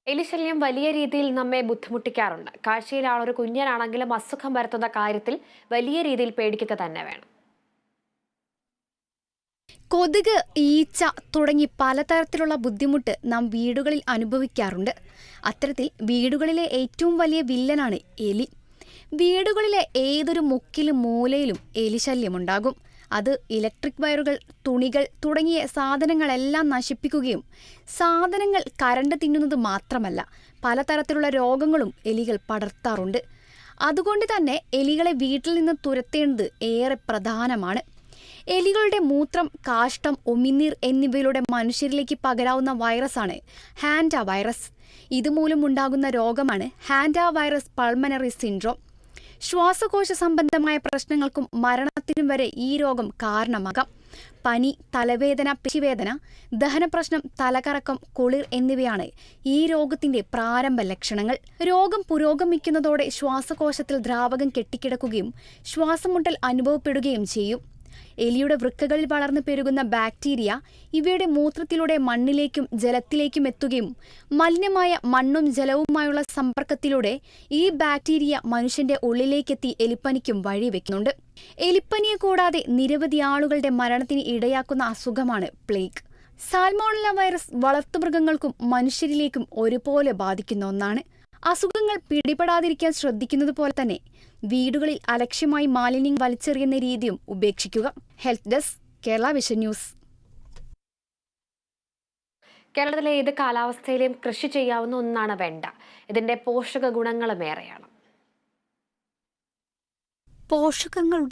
എലിശല്യം വലിയ രീതിയിൽ നമ്മെ ബുദ്ധിമുട്ടിക്കാറുണ്ട്. കാഴ്ചയിൽ ആളൊരു കുഞ്ഞനാണെങ്കിലും അസുഖം വരുത്തുന്ന കാര്യത്തിൽ വലിയ രീതിയിൽ പേടിക്കുക തന്നെ വേണം. കൊതുക്, ഈച്ച തുടങ്ങി പലതരത്തിലുള്ള ബുദ്ധിമുട്ട് നാം വീടുകളിൽ അനുഭവിക്കാറുണ്ട്. അത്തരത്തിൽ വീടുകളിലെ ഏറ്റവും വലിയ വില്ലനാണ് എലി. വീടുകളിലെ ഏതൊരു മുക്കിലും മൂലയിലും എലിശല്യമുണ്ടാകും. അത് ഇലക്ട്രിക് വയറുകൾ, തുണികൾ തുടങ്ങിയ സാധനങ്ങളെല്ലാം നശിപ്പിക്കുകയും സാധനങ്ങൾ കരണ്ട് തിന്നുന്നത് മാത്രമല്ല, പലതരത്തിലുള്ള രോഗങ്ങളും എലികൾ പടർത്താറുണ്ട്. അതുകൊണ്ട് തന്നെ എലികളെ വീട്ടിൽ നിന്ന് തുരത്തേണ്ടത് ഏറെ പ്രധാനമാണ്. എലികളുടെ മൂത്രം, കാഷ്ടം, ഉമിനീർ എന്നിവയിലൂടെ മനുഷ്യരിലേക്ക് പകരാവുന്ന വൈറസാണ് ഹാൻഡ വൈറസ്. ഇതുമൂലമുണ്ടാകുന്ന രോഗമാണ് ഹാൻഡ വൈറസ് പൾമനറി സിൻഡ്രോം. ശ്വാസകോശ സംബന്ധമായ പ്രശ്നങ്ങൾക്കും മരണത്തിനും വരെ ഈ രോഗം കാരണമാകാം. പനി, തലവേദന, പേശിവേദന, ദഹനപ്രശ്നം, തലകറക്കം, കുളിർ എന്നിവയാണ് ഈ രോഗത്തിന്റെ പ്രാരംഭ ലക്ഷണങ്ങൾ. രോഗം പുരോഗമിക്കുന്നതോടെ ശ്വാസകോശത്തിൽ ദ്രാവകം കെട്ടിക്കിടക്കുകയും ശ്വാസമുട്ടൽ അനുഭവപ്പെടുകയും ചെയ്യും. എലിയുടെ വൃക്കകളിൽ വളർന്നു പെരുകുന്ന ബാക്ടീരിയ ഇവയുടെ മൂത്രത്തിലൂടെ മണ്ണിലേക്കും ജലത്തിലേക്കും എത്തുകയും മലിനമായ മണ്ണും ജലവുമായുള്ള സമ്പർക്കത്തിലൂടെ ഈ ബാക്ടീരിയ മനുഷ്യന്റെ ഉള്ളിലേക്കെത്തി എലിപ്പനിക്കും വഴിവെക്കുന്നുണ്ട്. എലിപ്പനിയെ കൂടാതെ നിരവധി ആളുകളുടെ മരണത്തിന് ഇടയാക്കുന്ന അസുഖമാണ് പ്ലേഗ്. സാൽമോണല്ല വൈറസ് വളർത്തുമൃഗങ്ങൾക്കും മനുഷ്യരിലേക്കും ഒരുപോലെ ബാധിക്കുന്ന ഒന്നാണ്. അസുഖങ്ങൾ പിടിപെടാതിരിക്കാൻ ശ്രദ്ധിക്കുന്നത് പോലെ തന്നെ വീടുകളിൽ അലക്ഷ്യമായി മാലിന്യം വലിച്ചെറിയുന്ന രീതിയും ഉപേക്ഷിക്കുക. Health desk, Kerala vision news. കേരളത്തിലെ ഏത് കാലാവസ്ഥയിലും കൃഷി ചെയ്യാവുന്ന ഒന്നാണ് വെണ്ട. ഇതിന്റെ പോഷക ഗുണങ്ങളും ഏറെയാണ്. പോഷകങ്ങളുടെ